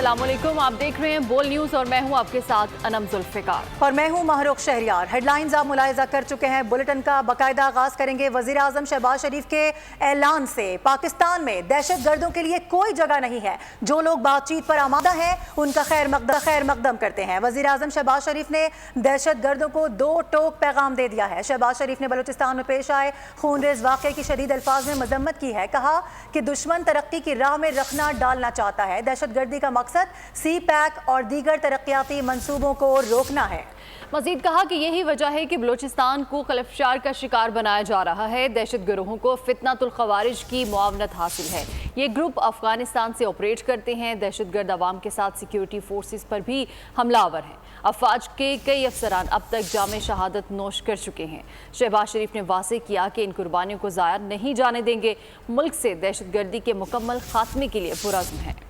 अस्सलामुअलैकुम, आप देख रहे हैं बोल न्यूज और मैं हूं आपके साथ अनम जुल्फिकार और मैं हूं महरुख शहरियार। हेडलाइंस आप मुलाहिजा कर चुके हैं। बुलेटिन का बाकायदा आगाज करेंगे वजीर आजम शहबाज शरीफ के ऐलान से। पाकिस्तान में दहशत गर्दों के लिए कोई जगह नहीं है। जो लोग बातचीत पर आमादा हैं उनका खैर मकदम करते हैं। वजीर आजम शहबाज शरीफ ने दहशत गर्दों को दो टोक पैगाम दे दिया है। शहबाज शरीफ ने बलूचिस्तान में पेश आए खूनरेज वाक़े की शदीद अल्फाज में मजम्मत की है। कहा कि दुश्मन तरक्की की राह में रखना डालना चाहता है। दहशत गर्दी का मकसद सी पैक और दीगर तरक्याती मंसूबों को रोकना है। मजीद कहा कि यही वजह है कि बलूचिस्तान को खलफशार का शिकार बनाया जा रहा है। दहशत गिरोहों को फितनातुल खवारिज की मुआवनत हासिल है। ये ग्रुप अफगानिस्तान से ऑपरेट करते हैं। दहशत गर्द अवाम के साथ सिक्योरिटी फोर्सेस पर भी हमलावर हैं। अफवाज के कई अफसरान अब तक जामे शहादत नोश कर चुके हैं। शहबाज शरीफ ने वाज़ेह किया कि इन कुर्बानियों को ज़ाया नहीं जाने देंगे। मुल्क से दहशत गर्दी के मुकम्मल खात्मे के लिए पुरज़्म है।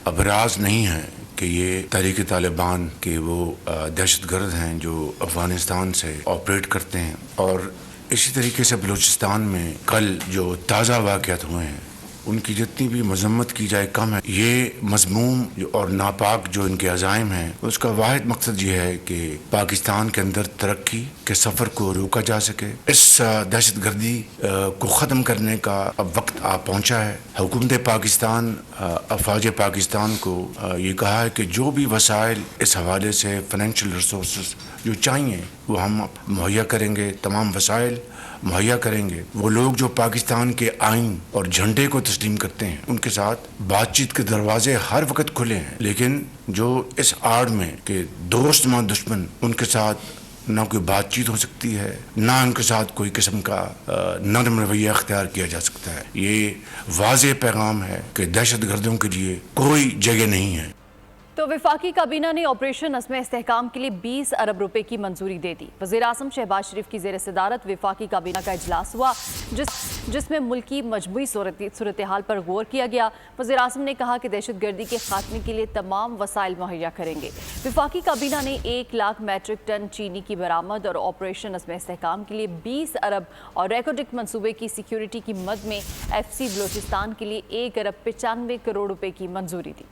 अब राज नहीं है कि ये तहरीक तालिबान के वो दहशत गर्द हैं जो अफगानिस्तान से ऑपरेट करते हैं। और इसी तरीके से बलूचिस्तान में कल जो ताज़ा वाक़यात हुए हैं उनकी जितनी भी मजम्मत की जाए कम है। ये मजमूम और नापाक जो इनके अज़ाइम हैं उसका वाहिद मकसद ये है कि पाकिस्तान के अंदर तरक्की के सफ़र को रोका जा सके। इस दहशत गर्दी को ख़त्म करने का अब वक्त आ पहुँचा है। हुकूमत पाकिस्तान अफवाज पाकिस्तान को ये कहा है कि जो भी वसाइल इस हवाले से फ़ाइनेंशियल रिसोर्स जो चाहिए वो हम मुहैया करेंगे, तमाम वसाइल मुहैया करेंगे। वो लोग जो पाकिस्तान के आइन और झंडे को तस्लीम करते हैं उनके साथ बातचीत के दरवाजे हर वक्त खुले हैं। लेकिन जो इस आड़ में कि दोस्त मां दुश्मन, उनके साथ ना कोई बातचीत हो सकती है, ना उनके साथ कोई किस्म का नरम रवैया अख्तियार किया जा सकता है। ये वाज़ेह पैगाम है कि दहशत गर्दों के लिए कोई जगह नहीं है। तो वफाकी काबीना ने ऑपरेशन अज़्म इस्तेहकाम के लिए 20 अरब रुपए की मंजूरी दे दी। वज़ीर आज़म शहबाज शरीफ की ज़ेर सदारत वफाकी काबीना का इजलास हुआ जिसमें मुल्की मजमूई सूरत हाल पर गौर किया गया। वज़ीर आज़म ने कहा कि दहशत गर्दी के खात्मे के लिए तमाम वसाइल मुहैया करेंगे। वफाकी काबीना ने 1 लाख मैट्रिक टन चीनी की बरामद और ऑपरेशन अज़्म इस्तेहकाम के लिए 20 अरब और रेकोडिक मनसूबे की सिक्योरिटी की मद में FC बलूचिस्तान के लिए 1 अरब 95 करोड़ रुपए की मंजूरी दी।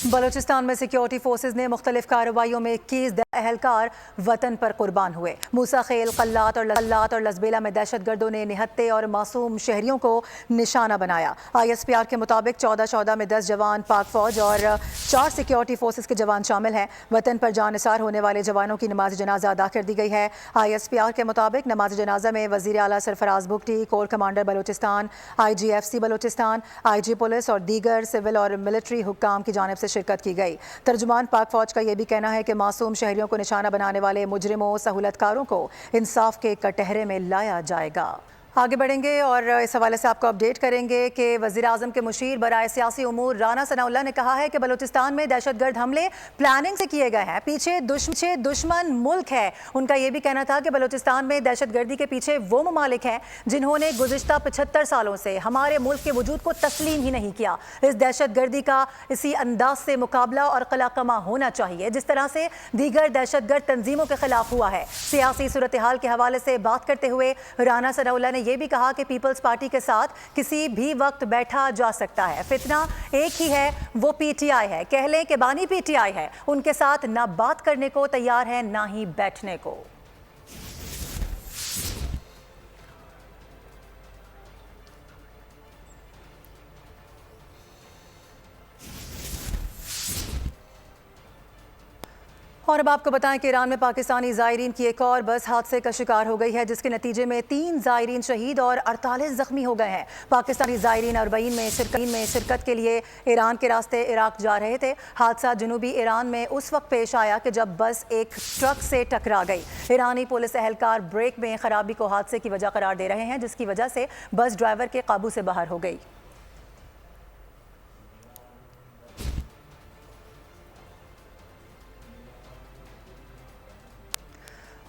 बलूचिस्तान में सिक्योरिटी फोर्सेज ने मुख्तलिफ कार्रवाइयों में 21 अहलकार वतन पर कुर्बान हुए। मूसा खेल, कल्लात और लजबेला में दहशत गर्दों ने निहत्ते और मासूम शहरियों को निशाना बनाया। ISPR के मुताबिक 14 में 10 जवान पाक फौज और 4 सिक्योरिटी फोर्सेज के जवान शामिल हैं। वतन पर जानिसार होने वाले जवानों की नमाज जनाजा अदा कर दी गई है। ISPR के मुताबिक नमाज जनाजा में वज़ीर आला Sarfaraz Bugti, core commander Balochistan, IGFC Balochistan, IG police और दीगर सिविल और मिलिट्री हुक्काम की जानिब से शिरकत की गई। तर्जुमान पाक फौज का यह भी कहना है कि मासूम शहरियों को निशाना बनाने वाले मुजरिमों सहूलतकारों को इंसाफ के कटहरे में लाया जाएगा। आगे बढ़ेंगे और इस हवाले से आपको अपडेट करेंगे कि वज़ीर आज़म के मुशीर बराए सियासी उमूर राना सनाउल्लाह ने कहा है कि बलूचिस्तान में दहशतगर्द हमले प्लानिंग से किए गए हैं। पीछे दुश्मन मुल्क है। उनका यह भी कहना था कि बलूचिस्तान में दहशतगर्दी के पीछे वो ममालिक हैं जिन्होंने गुज़िश्ता 75 सालों से हमारे मुल्क के वजूद को तस्लीम ही नहीं किया। इस दहशतगर्दी का इसी अंदाज से मुकाबला और कलाकमा होना चाहिए जिस तरह से दीगर दहशतगर्द तंजीमों के खिलाफ हुआ है। सियासी सूरत हाल के हवाले से बात करते हुए राना सनाउल्लाह ने यह भी कहा कि पीपल्स पार्टी के साथ किसी भी वक्त बैठा जा सकता है। फितना एक ही है, वो PTI है। कह लें कि बानी PTI है। उनके साथ ना बात करने को तैयार है ना ही बैठने को। और अब आपको बताएं कि ईरान में पाकिस्तानी ज़ायरीन की एक और बस हादसे का शिकार हो गई है जिसके नतीजे में 3 ज़ायरीन शहीद और 48 जख्मी हो गए हैं। पाकिस्तानी ज़ायरीन अरबईन में शिरकत के लिए ईरान के रास्ते इराक जा रहे थे। हादसा जनूबी ईरान में उस वक्त पेश आया कि जब बस एक ट्रक से टकरा गई। ईरानी पुलिस एहलकार ब्रेक में खराबी को हादसे की वजह करार दे रहे हैं जिसकी वजह से बस ड्राइवर के काबू से बाहर हो गई।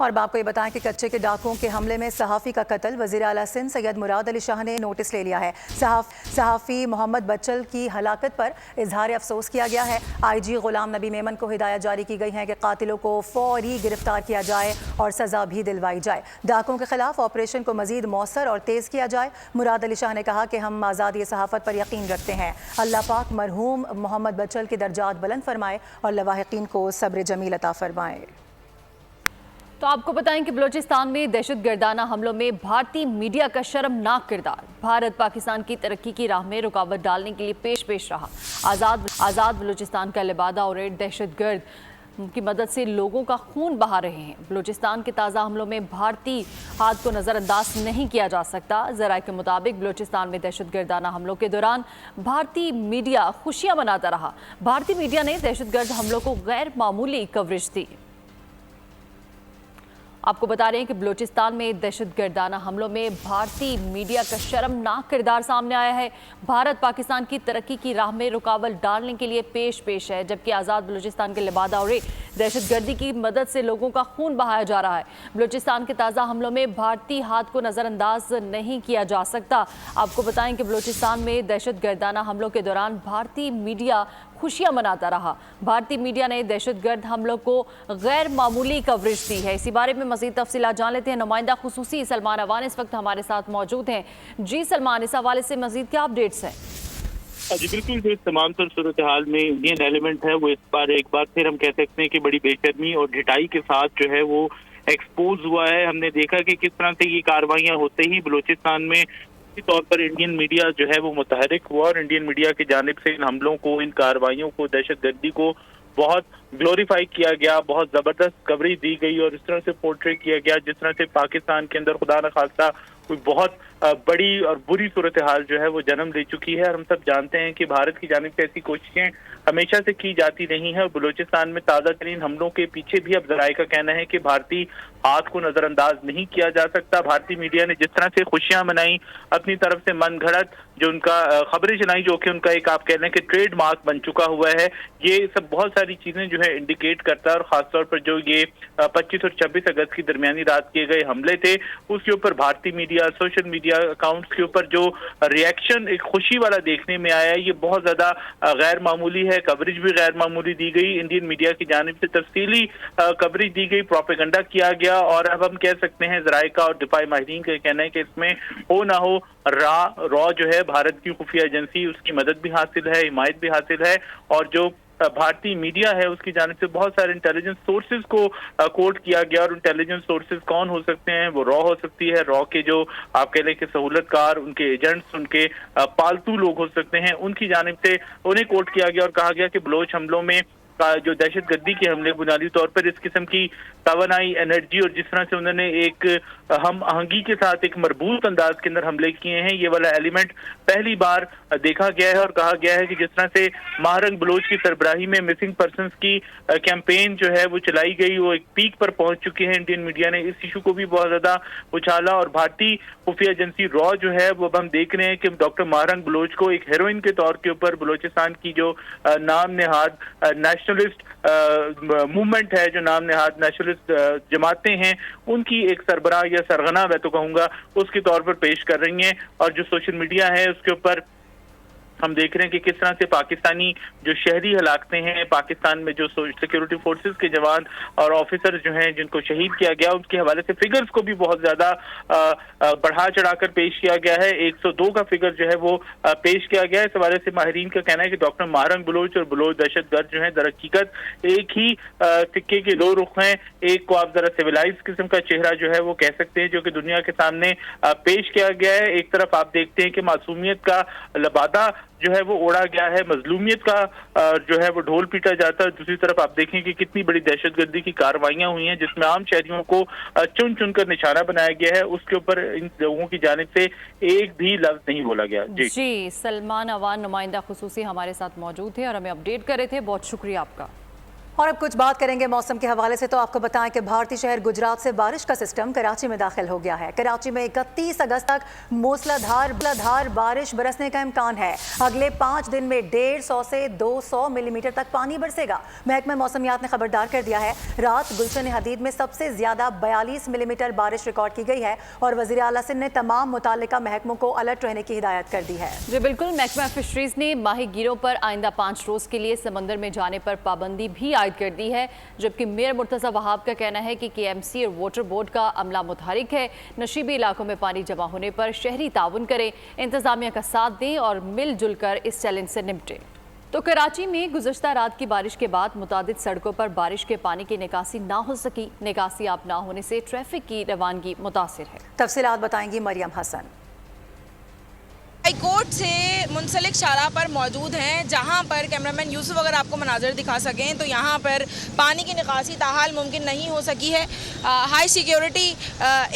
और अब आपको ये बताएं कि कच्चे के डाकुओं के हमले में सहाफ़ी का कत्ल। वज़ीर आला सिंध सैयद मुराद अली शाह ने नोटिस ले लिया है। सहाफ़ी मोहम्मद बच्चल की हलाकत पर इजहार अफसोस किया गया है। IG गुलाम नबी मेमन को हिदायत जारी की गई है कि कातिलों को फौरी गिरफ्तार किया जाए और सज़ा भी दिलवाई जाए। डाकुओं के खिलाफ ऑपरेशन को मज़ीद मौसर और तेज़ किया जाए। मुराद अली शाह ने कहा कि हम आज़ादी सहाफ़त पर यकीन रखते हैं। अल्लाह पाक मरहूम मोहम्मद बच्चल की दर्जात बुलंद फरमाए और लवाहिकीन को सब्र जमील अता फरमाए। तो आपको बताएं कि बलूचिस्तान में दहशतगर्दाना हमलों में भारतीय मीडिया का शर्मनाक किरदार। भारत पाकिस्तान की तरक्की की राह में रुकावट डालने के लिए पेश रहा। आज़ाद बलूचिस्तान का लिबादा और दहशतगर्द की मदद से लोगों का खून बहा रहे हैं। बलूचिस्तान के ताज़ा हमलों में भारतीय हाथ को नज़रअंदाज नहीं किया जा सकता। ज़राए के मुताबिक बलूचिस्तान में दहशतगर्दाना हमलों के दौरान भारतीय मीडिया खुशियां मनाता रहा। भारतीय मीडिया ने दहशतगर्द हमलों को गैर मामूली कवरेज दी। आपको बता रहे हैं कि बलूचिस्तान में दहशतगर्दाना हमलों में भारतीय मीडिया का शर्मनाक किरदार सामने आया है। भारत पाकिस्तान की तरक्की की राह में रुकावट डालने के लिए पेश है, जबकि आज़ाद बलूचिस्तान के लिबादा और दहशतगर्दी की मदद से लोगों का खून बहाया जा रहा है। बलूचिस्तान के ताज़ा हमलों में भारतीय हाथ को नज़रअंदाज नहीं किया जा सकता। आपको बताएं कि बलूचिस्तान में दहशतगर्दाना हमलों के दौरान भारतीय मीडिया खुशियां मनाता रहा। भारतीय मीडिया ने दहशतगर्द हमलों को गैर मामूली कवरेज दी है। इसी बारे में मज़ीद तफसीलात जान लेते हैं। नुमाइंदा खुसूसी सलमान अवान इस वक्त हमारे साथ मौजूद हैं। जी सलमान, इस हवाले से मज़ीद क्या अपडेट्स हैं? जी बिल्कुल, जो तमाम तर सूरत हाल में इंडियन एलिमेंट है वो इस बार एक बार फिर हम कह सकते हैं कि बड़ी बेशर्मी और ढिठाई के साथ जो है वो एक्सपोज हुआ है। हमने देखा कि किस तरह से ये कार्रवाइयां होते ही बलूचिस्तान में तौर पर इंडियन मीडिया जो है वो मुतहरिक हुआ और इंडियन मीडिया की जानिब से इन हमलों को, इन कार्रवाइयों को, दहशतगर्दी को बहुत ग्लोरीफाई किया गया, बहुत जबरदस्त कवरेज दी गई और इस तरह से पोर्ट्रे किया गया जिस तरह से पाकिस्तान के अंदर खुदा न खास्ता कोई बहुत बड़ी और बुरी सूरत हाल जो है वो जन्म ले चुकी है। और हम सब जानते हैं कि भारत की जानिब से ऐसी कोशिशें हमेशा से की जाती रही हैं और बलूचिस्तान में ताज़ा तरीन हमलों के पीछे भी अब ज़राए का कहना है कि भारतीय हाथ को नज़रअंदाज नहीं किया जा सकता। भारतीय मीडिया ने जिस तरह से खुशियां मनाई, अपनी तरफ से मनगढ़ंत जो उनका खबरें सुनाई, जो कि उनका एक आप कह लें कि ट्रेडमार्क बन चुका हुआ है, ये सब बहुत सारी चीजें जो है इंडिकेट करता है। और खासतौर पर जो ये 25 और 26 अगस्त की दरमियानी रात किए गए हमले थे उसके ऊपर भारतीय मीडिया, सोशल मीडिया अकाउंट्स के ऊपर जो रिएक्शन एक खुशी वाला देखने में आया, ये बहुत ज्यादा गैर मामूली है। कवरेज भी गैर मामूली दी गई, इंडियन मीडिया की जानिब से तफसीली कवरेज दी गई, प्रोपेगेंडा किया गया। और अब हम कह सकते हैं ज़राए का और दिफाई माहिरीन का कहना है कि इसमें हो ना हो रॉ जो है भारत की खुफिया एजेंसी, उसकी मदद भी हासिल है, हिमायत भी हासिल है। और जो भारतीय मीडिया है उसकी जानिब से बहुत सारे इंटेलिजेंस सोर्सेज को कोट किया गया। और इंटेलिजेंस सोर्सेज कौन हो सकते हैं? वो रॉ हो सकती है, रॉ के जो आप कह लें कि सहूलतकार, उनके एजेंट्स, उनके पालतू लोग हो सकते हैं, उनकी जानिब से उन्हें कोट किया गया और कहा गया कि बलोच हमलों में जो दहशतगर्दी के हमले बुनियादी तौर पर इस किस्म की तवानाई, एनर्जी और जिस तरह से उन्होंने एक हम आहंगी के साथ एक मरबूत अंदाज के अंदर हमले किए हैं, ये वाला एलिमेंट पहली बार देखा गया है। और कहा गया है कि जिस तरह से महारंग बलोच की सरबराही में मिसिंग पर्सनस की कैंपेन जो है वो चलाई गई, वो एक पीक पर पहुंच चुकी है। इंडियन मीडिया ने इस इशू को भी बहुत ज्यादा उछाला और भारतीय खुफिया एजेंसी रॉ जो है वो अब हम देख रहे हैं कि डॉक्टर महारंग बलोच को एक हीरोइन के तौर के ऊपर बलोचिस्तान की जो नाम नेहाद नेशनलिस्ट मूवमेंट है, जो नाम नेहाद नेशनलिस्ट जमातें हैं, उनकी एक सरबराह या सरगना मैं तो कहूंगा उसके तौर पर पेश कर रही हैं। और जो सोशल मीडिया है उसके ऊपर हम देख रहे हैं कि किस तरह से पाकिस्तानी जो शहरी हलाकतें हैं, पाकिस्तान में जो सिक्योरिटी फोर्सेस के जवान और ऑफिसर जो हैं जिनको शहीद किया गया, उनके हवाले से फिगर्स को भी बहुत ज्यादा बढ़ा चढ़ाकर पेश किया गया है। 102 का फिगर जो है वो पेश किया गया है। इस हवाले से माहिरीन का कहना है कि डॉक्टर महारंग बलोच और बलोच दहशतगर्द जो है दरहकीकत एक ही सिक्के के दो रुख हैं। एक को आप जरा सिविलाइज किस्म का चेहरा जो है वो कह सकते हैं, जो कि दुनिया के सामने पेश किया गया है। एक तरफ आप देखते हैं कि मासूमियत का लबादा जो है वो ओढ़ा गया है, मजलूमियत का जो है वो ढोल पीटा जाता है। दूसरी तरफ आप देखें कि कितनी बड़ी दहशतगर्दी की कार्रवाइयां हुई हैं जिसमें आम शहरियों को चुन चुनकर निशाना बनाया गया है, उसके ऊपर इन लोगों की जानिब से एक भी लफ्ज नहीं बोला गया। जी सलमान अवान नुमाइंदा खुसूसी हमारे साथ मौजूद थे और हमें अपडेट कर रहे थे। बहुत शुक्रिया आपका। और अब कुछ बात करेंगे मौसम के हवाले से। तो आपको बताएं कि भारतीय शहर गुजरात से बारिश का सिस्टम कराची में दाखिल हो गया है। कराची में 31 अगस्त तक मूसलाधार बारिश बरसने का इम्कान है। अगले 5 दिन में 150 से 200 मिलीमीटर तक पानी बरसेगा। महकमा मौसमियात ने खबरदार कर दिया है। रात गुलशन हदीद में सबसे ज्यादा 42 मिलीमीटर बारिश रिकॉर्ड की गई है और वजीर आला सिंध ने तमाम मुतालिका महकमों को अलर्ट रहने की हिदायत कर दी है। जी बिल्कुल, महकमा फिशरीज ने माहीगीरों पर आइंदा 5 रोज के लिए समंदर में जाने पर पाबंदी भी आयद कर दी है, जबकि मेयर मुर्तजा वहाब का कहना है कि KMC और वाटर बोर्ड का अमला मुतहरिक है। नशीबी इलाकों में पानी जमा होने पर शहरी ताउन करें, इंतजामिया का साथ दें और मिलजुल कर इस चैलेंज से निपटें। तो कराची में गुज़श्ता रात की बारिश के बाद मुतादिद सड़कों पर बारिश के पानी की निकासी ना हो सकी। निकासी आप ना होने से ट्रैफिक की रवानगी मुतासिर है। तफसीलात बताएंगी मरियम हसन। हाईकोर्ट से मुंसलिक शाहराह पर मौजूद हैं, जहां पर कैमरामैन यूसुफ अगर आपको मनाजर दिखा सकें तो यहां पर पानी की निकासी ताहाल मुमकिन नहीं हो सकी है। हाई सिक्योरिटी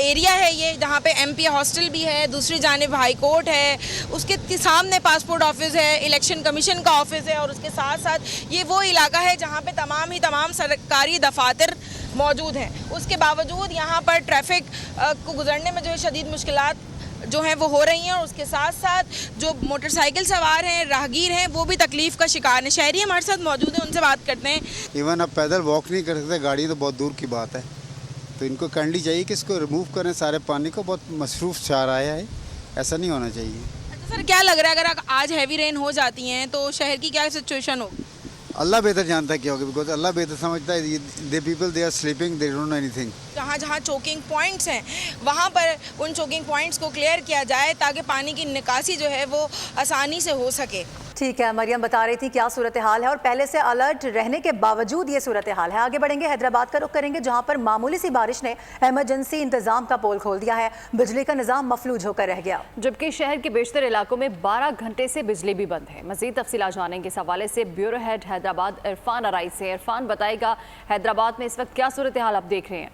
एरिया है ये, जहां पे MP हॉस्टल भी है, दूसरी जानिब हाई कोर्ट है, उसके सामने पासपोर्ट ऑफिस है, इलेक्शन कमीशन का ऑफिस है और उसके साथ साथ ये वो इलाका है जहाँ पे तमाम सरकारी दफातर मौजूद हैं। उसके बावजूद यहाँ पर ट्रैफिक को गुजरने में जो है शदीद मुश्किलात जो हैं वो हो रही हैं और उसके साथ साथ जो मोटरसाइकिल सवार हैं, राहगीर हैं, वो भी तकलीफ़ का शिकार हैं। शहरी हमारे साथ मौजूद हैं, उनसे बात करते हैं। इवन अब पैदल वॉक नहीं कर सकते, गाड़ी तो बहुत दूर की बात है। तो इनको काइंडली चाहिए कि इसको रिमूव करें सारे पानी को। बहुत मसरूफ़ चाह आया है, ऐसा नहीं होना चाहिए। अच्छा सर, क्या लग रहा है अगर आज हैवी रेन हो जाती हैं तो शहर की क्या सिचुएशन होगी? अल्लाह बेहतर जानता है क्या होगा, बिकॉज अल्लाह बेहतर समझता है। They people they are sleeping, they don't know anything. जहाँ चोकिंग पॉइंट्स हैं वहाँ पर उन चोकिंग पॉइंट्स को क्लियर किया जाए ताकि पानी की निकासी जो है वो आसानी से हो सके। ठीक है, मरियम बता रही थी क्या सूरत हाल है और पहले से अलर्ट रहने के बावजूद ये सूरत हाल है। आगे बढ़ेंगे, हैदराबाद का रुख करेंगे, जहां पर मामूली सी बारिश ने इमरजेंसी इंतजाम का पोल खोल दिया है। बिजली का निजाम मफलूज होकर रह गया, जबकि शहर के बेशतर इलाकों में 12 घंटे से बिजली भी बंद है। मजीद तफसीलात जानेंगे इस हवाले से ब्यूरो हेड हैदराबाद इरफान अराई से। इरफान बताएगा हैदराबाद में इस वक्त क्या सूरत हाल आप देख रहे हैं?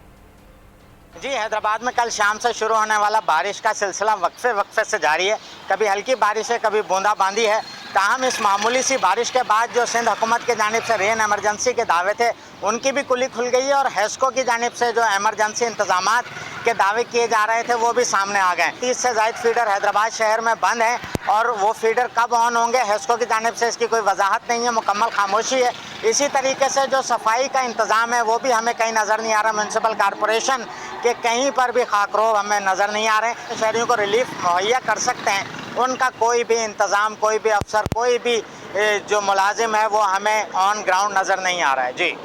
जी, हैदराबाद में कल शाम से शुरू होने वाला बारिश का सिलसिला वक्फे से जारी है। कभी हल्की बारिश है, कभी बूंदाबांदी है। ताहम इस मामूली सी बारिश के बाद जो सिंध हुकूमत की जानिब से रेन एमरजेंसी के दावे थे उनकी भी कुली खुल गई है और हेस्को की जानिब से जो एमरजेंसी इंतजामात के दावे किए जा रहे थे वो भी सामने आ गए। 30 से ज़ायद फीडर हैदराबाद शहर में बंद हैं और वो फीडर कब ऑन होंगे हेस्को की जानिब से इसकी कोई वजाहत नहीं है, मुकम्मल खामोशी है। इसी तरीके से जो सफाई का इंतज़ाम है वो भी हमें कहीं नज़र नहीं आ रहा। म्यूनसिपल कॉरपोरेशन के कहीं पर भी खाकरोब हमें नज़र नहीं आ रहे। शहरियों को रिलीफ मुहैया कर सकते हैं उनका कोई भी इंतज़ाम, कोई भी अफसर, कोई भी जो मुलाजिम है वो हमें ऑन ग्राउंड नज़र नहीं आ रहा है। जी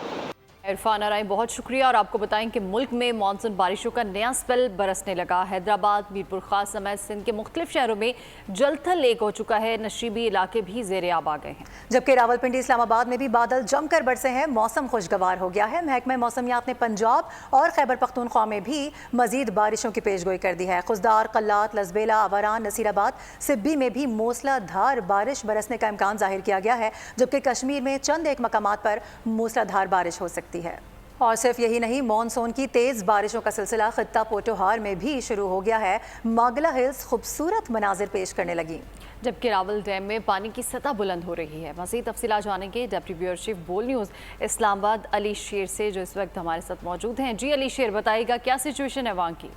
इरफान अराई, बहुत शुक्रिया। और आपको बताएं कि मुल्क में मानसून बारिशों का नया स्पेल बरसने लगा। हैदराबाद, मीरपुर खास समेत सिंध के मुख्तलिफ शहरों में जलथल एक हो चुका है। नशीबी इलाके भी ज़ेरे आब आ गए हैं, जबकि रावलपिंडी इस्लामाबाद में भी बादल जमकर बरसे हैं। मौसम खुशगवार हो गया है। महकमा मौसमियात ने पंजाब और खैबर पख्तूनख्वा में भी मजीद बारिशों की पेशगोई कर दी है। खुजदार, कल्लात, लसबेला, अवारान, नसीराबाद, सिब्बी में भी मूसलाधार बारिश बरसने का इम्कान जाहिर किया गया है, जबकि कश्मीर में चंद एक मकामात पर मूसलाधार बारिश हो सकती है। और सिर्फ यही नहीं, मॉनसून की तेज बारिशों का सिलसिला खित्ता पोटोहार में भी शुरू हो गया है। मागला हिल्स खूबसूरत मनाजिर पेश करने लगी, जबकि रावल डैम में पानी की सतह बुलंद हो रही है। मज़ीद तफसीलात जानेंगे डेप्टी ब्यूरो चीफ बोल न्यूज़ इस्लामाबाद अली शेर से, जो इस वक्त हमारे साथ मौजूद हैं। जी अली शेर, बताइएगा क्या सिचुएशन है वहाँ की?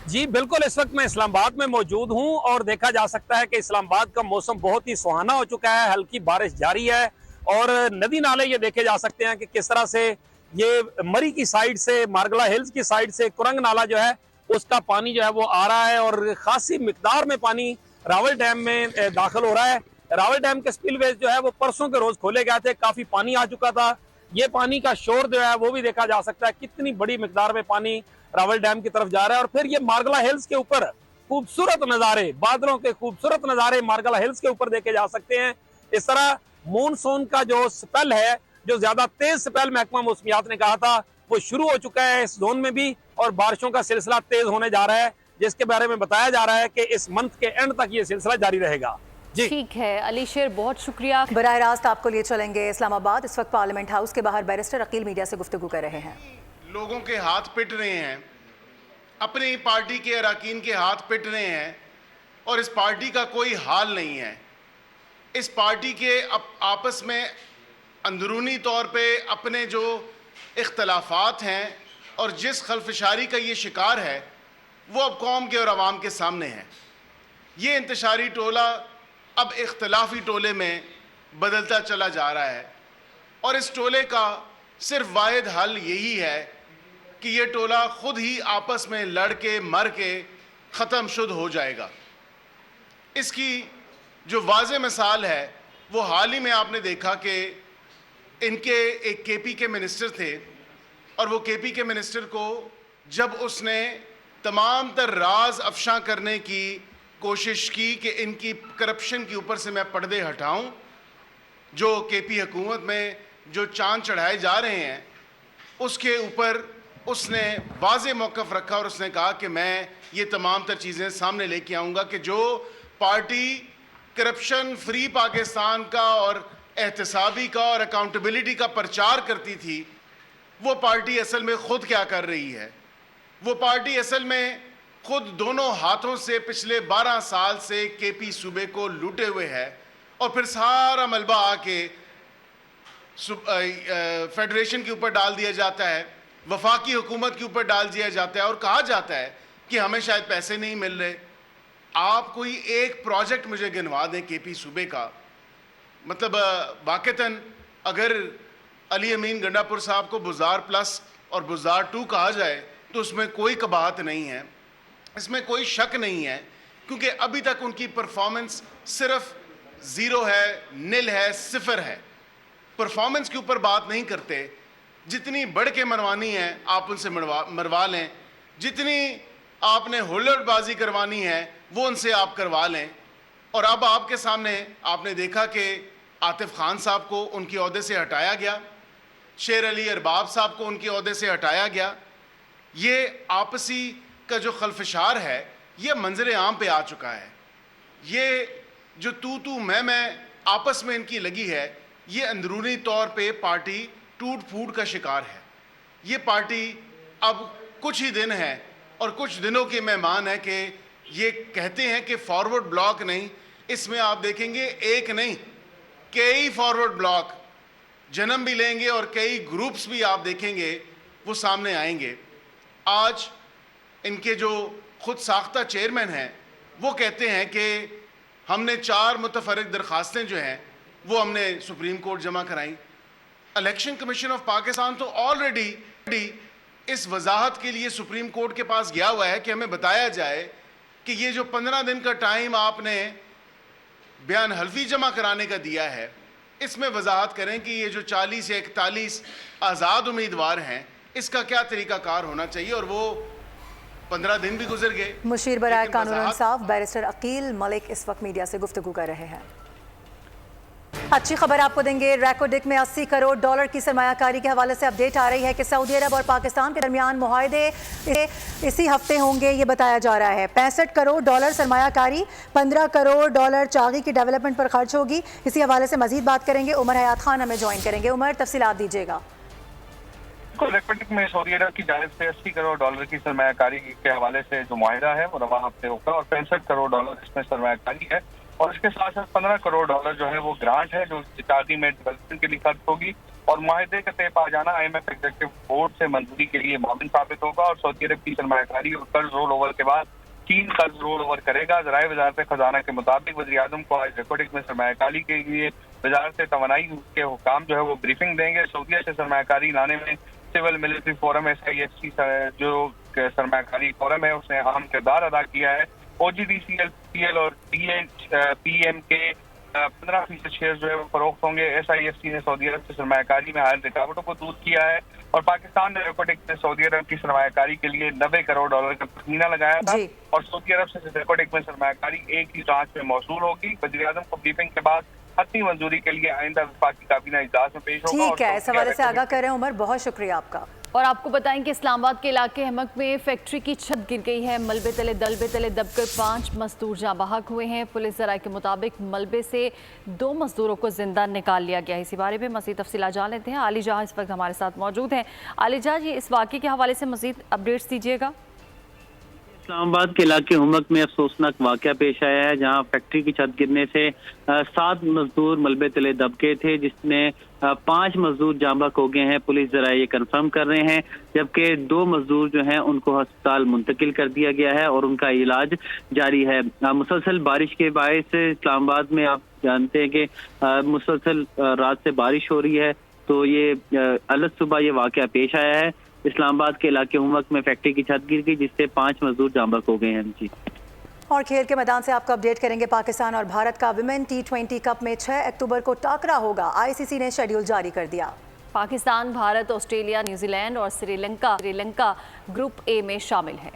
जी बिल्कुल, इस वक्त मैं इस्लामाबाद में मौजूद हूँ और देखा जा सकता है कि इस्लामाबाद का मौसम बहुत ही सुहाना हो चुका है। हल्की बारिश जारी है और नदी नाले ये देखे जा सकते हैं कि किस तरह से ये मरी की साइड से, मारगला हिल्स की साइड से कुरंग नाला जो है उसका पानी जो है वो आ रहा है और खासी मिकदार में पानी रावल डैम में दाखिल हो रहा है। रावल डैम के स्पिलवेज जो है वो परसों के रोज खोले गए थे, काफी पानी आ चुका था। ये पानी का शोर जो है वो भी देखा जा सकता है, कितनी बड़ी मिकदार में पानी रावल डैम की तरफ जा रहा है। और फिर ये मारगला हिल्स के ऊपर खूबसूरत नज़ारे, बादलों के खूबसूरत नज़ारे मारगला हिल्स के ऊपर देखे जा सकते हैं। इस तरह मॉनसून का जो स्पेल है, जो ज्यादा तेज स्पेल महकमा मौसमियात ने कहा था, वो शुरू हो चुका है इस जोन में भी और बारिशों का सिलसिला तेज होने जा रहा है, जिसके बारे में बताया जा रहा है कि इस मंथ के एंड तक ये सिलसिला जारी रहेगा। जी ठीक है अली शेर, बहुत शुक्रिया। बराह रास्त आपको लिए चलेंगे इस्लामाबाद। इस वक्त पार्लियामेंट हाउस के बाहर बैरिस्टर अकील मीडिया से गुफ्तगू कर रहे हैं। लोगों के हाथ पिट रहे हैं, अपनी पार्टी के अरकान के हाथ पिट रहे हैं और इस पार्टी का कोई हाल नहीं है। इस पार्टी के आपस में अंदरूनी तौर पे अपने जो इख्तलाफात हैं और जिस खलफशारी का ये शिकार है वो अब कौम के और आवाम के सामने है। ये इंतशारी टोला अब इख्तलाफी टोले में बदलता चला जा रहा है और इस टोले का सिर्फ वाहिद हल यही है कि ये टोला खुद ही आपस में लड़ के मर के ख़त्म शुद्ध हो जाएगा। इसकी जो वाज़े मिसाल है वो हाल ही में आपने देखा कि इनके एक केपी के मिनिस्टर थे और वो केपी के मिनिस्टर को जब उसने तमाम तर राज अफशा करने की कोशिश की कि इनकी करप्शन के ऊपर से मैं पर्दे हटाऊं, जो केपी हुकूमत में जो चांद चढ़ाए जा रहे हैं उसके ऊपर उसने वाज़े मौक़िफ़ रखा और उसने कहा कि मैं ये तमाम तर चीज़ें सामने लेके आऊँगा कि जो पार्टी करप्शन फ्री पाकिस्तान का और एहतसाबी का और अकाउंटेबिलिटी का प्रचार करती थी, वो पार्टी असल में ख़ुद क्या कर रही है। वो पार्टी असल में खुद दोनों हाथों से पिछले 12 साल से केपी सूबे को लूटे हुए है और फिर सारा मलबा आके फेडरेशन के ऊपर डाल दिया जाता है, वफाकी हुकूमत के ऊपर डाल दिया जाता है और कहा जाता है कि हमें शायद पैसे नहीं मिल रहे। आप कोई एक प्रोजेक्ट मुझे गिनवा दें केपी सूबे का, मतलब वाक़तन अगर अली अमीन गंडापुर साहब को बुज़ार प्लस और बुज़ार 2 कहा जाए तो उसमें कोई कबाहत नहीं है, इसमें कोई शक नहीं है, क्योंकि अभी तक उनकी परफॉर्मेंस सिर्फ ज़ीरो है, निल है, सिफर है। परफॉर्मेंस के ऊपर बात नहीं करते, जितनी बढ़ के मनवानी है आप उनसे मरवा लें, जितनी आपने हुल्लड़बाजी करवानी है वो उनसे आप करवा लें। और अब आपके सामने आपने देखा कि आतिफ खान साहब को उनके ओहदे से हटाया गया, शेर अली अरबाब साहब को उनके ओहदे से हटाया गया। ये आपसी का जो खलफशार है ये मंजर आम पे आ चुका है। ये जो तू मैं आपस में इनकी लगी है, ये अंदरूनी तौर पे पार्टी टूट फूट का शिकार है। ये पार्टी अब कुछ ही दिन है और कुछ दिनों के मेहमान है कि ये कहते हैं कि फॉरवर्ड ब्लॉक नहीं, इसमें आप देखेंगे एक नहीं कई फॉरवर्ड ब्लॉक जन्म भी लेंगे और कई ग्रुप्स भी आप देखेंगे वो सामने आएंगे। आज इनके जो खुद साख्ता चेयरमैन हैं वो कहते हैं कि हमने 4 मुतफरक दरखास्तें जो हैं वो हमने सुप्रीम कोर्ट जमा कराई। इलेक्शन कमीशन ऑफ पाकिस्तान तो ऑलरेडी इस वजाहत के लिए सुप्रीम कोर्ट के पास गया हुआ है कि हमें बताया जाए कि ये जो 15 दिन का टाइम आपने बयान हल्फी जमा कराने का दिया है, इसमें वजाहत करें कि ये जो 40 या 41 आज़ाद उम्मीदवार हैं इसका क्या तरीक़ाकार होना चाहिए। और वो 15 दिन भी गुजर गए। मुशीर बराए कानून इंसाफ बैरिस्टर अकील मलिक इस वक्त मीडिया से गुफ्तगू कर रहे हैं। अच्छी खबर आपको देंगे, रैकोडिक में $80 करोड़ की सरमायाकारी के हवाले से अपडेट आ रही है कि सऊदी अरब और पाकिस्तान के दरमियान मुआहदे इसी हफ्ते होंगे, ये बताया जा रहा है। $65 करोड़ सरमायाकारी, $15 करोड़ चागी की डेवलपमेंट पर खर्च होगी। इसी हवाले से मजीद बात करेंगे, उमर हयात खान हमें ज्वाइन करेंगे। उमर, तफसीलात दीजिएगा। रैकोडिक में सऊदी अरब की जानिब से $80 करोड़ की सरमायाकारी के हवाले से जो मुआहिदा है वो रवा हफ्ते होगा और $65 करोड़ इसमें सरमायाकारी है और इसके साथ साथ $15 करोड़ जो है वो ग्रांट है जो चागी में डेवलपमेंट के लिए खर्च होगी और मुआहिदे का तय पा जाना IMF एग्जीक्यूटिव बोर्ड से मंजूरी के लिए मामूल साबित होगा। और सऊदी अरब की सरमायाकारी और कर्ज रोल ओवर के बाद 3 कर्ज रोल ओवर करेगा। ज़राए वज़ारत ख़जाना के मुताबिक वज़ीर-ए-आज़म को आज रैकोडिक में सरमायाकारी के लिए वज़ारत तवानाई के हुकाम जो है वो ब्रीफिंग देंगे। सऊदीया से सरमायाकारी लाने में सिविल मिलिट्री फोरम SIFC जो सरमायाकारी फोरम है उसने अहम किरदार अदा किया है। OGDCL, PL और PM के 15% शेयर जो है वो फरोख्त होंगे। SIFC ने सऊदी अरब से सरमायाकारी में हाल रुकावटों को दूर किया है और पाकिस्तान ने रैकोडिक में सऊदी अरब की सरमायाकारी के लिए $90 करोड़ का तखमीना लगाया था और सऊदी अरब से रैकोडिक में सरमायाकारी एक ही ट्रांच में मौसूल होगी। वज़ीर-ए-आज़म को ब्रीफिंग के बाद हतमी मंजूरी के लिए आइंदा वफाकी काबीना इजलास में पेश होगा। ठीक है, इस हवाले से आगाह कर रहे हैं उमर, बहुत शुक्रिया आपका। और आपको बताएं कि इस्लामाबाद के इलाके हमक में फैक्ट्री की छत गिर गई है। मलबे तले दलबे तले दबकर 5 मजदूर जाँ बहक हुए हैं। पुलिस ज़राए के मुताबिक मलबे से 2 मजदूरों को जिंदा निकाल लिया गया। इसी बारे में मज़ीद तफसीलात जान लेते हैं। आली जहाँ इस वक्त हमारे साथ मौजूद हैं। आली जहाँ, ये इस वाक़े के हवाले से मज़ीद अपडेट्स दीजिएगा। इस्लामाबाद के इलाके हुमक में अफसोसनाक वाकया पेश आया है, जहां फैक्ट्री की छत गिरने से 7 मजदूर मलबे तले दब गए थे, जिसमें 5 मजदूर जाँ बहक हो गए हैं। पुलिस जरा ये कंफर्म कर रहे हैं, जबकि 2 मजदूर जो हैं उनको अस्पताल मुंतकिल कर दिया गया है और उनका इलाज जारी है। मुसलसल बारिश के बायस इस्लामाबाद में आप जानते हैं कि मुसलसल रात से बारिश हो रही है, तो ये अलग सुबह ये वाकया पेश आया है। इस्लामाबाद के इलाके हुमक में फैक्ट्री की छत गिर गई, जिससे 5 मजदूर जाँ बहक हो गए हैं। जी, और खेल के मैदान से आपको अपडेट करेंगे। पाकिस्तान और भारत का विमेन T20 कप में 6 अक्टूबर को टाकरा होगा। ICC ने शेड्यूल जारी कर दिया। पाकिस्तान, भारत, ऑस्ट्रेलिया, न्यूजीलैंड और श्रीलंका ग्रुप ए में शामिल है।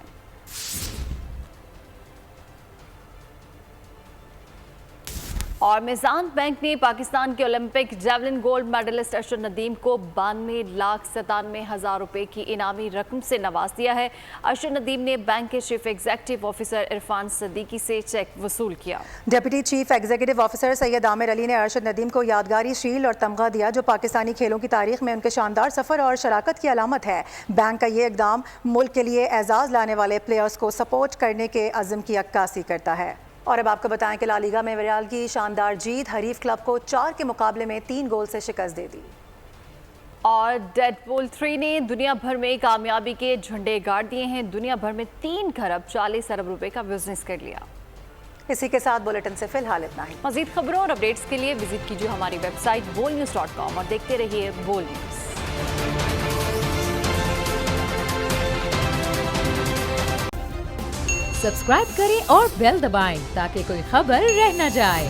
और मिजान बैंक ने पाकिस्तान के Olympic javelin gold medalist Arshad Nadeem को 92,97,000 रुपए की इनामी रकम से नवाज दिया है। अरशद नदीम ने बैंक के chief executive officer Irfan Siddiqui से चेक वसूल किया। Deputy chief executive officer Syed Aamir Ali ने अरशद नदीम को यादगारी शील्ड और तमगा दिया, जो पाकिस्तानी खेलों की तारीख में उनके शानदार सफर और शराकत की अलामत है। बैंक का ये इकदाम मुल्क के लिए एजाज लाने वाले प्लेयर्स को सपोर्ट करने के अज़्म की अक्कासी करता है। और अब आपको बताएं कि ला लीगा में वियाल की शानदार जीत हरीफ क्लब को 4 के मुकाबले में 3 गोल से शिकस्त दे दी। और डेडपूल 3 ने दुनिया भर में कामयाबी के झंडे गाड़ दिए हैं। दुनिया भर में 3 खरब 40 अरब रुपए का बिजनेस कर लिया। इसी के साथ बुलेटिन से फिलहाल इतना ही। मजीद खबरों और अपडेट्स के लिए विजिट कीजिए हमारी वेबसाइट bolnews.com और देखते रहिए बोल न्यूज। सब्सक्राइब करें और बेल दबाएं ताकि कोई खबर रह न जाए।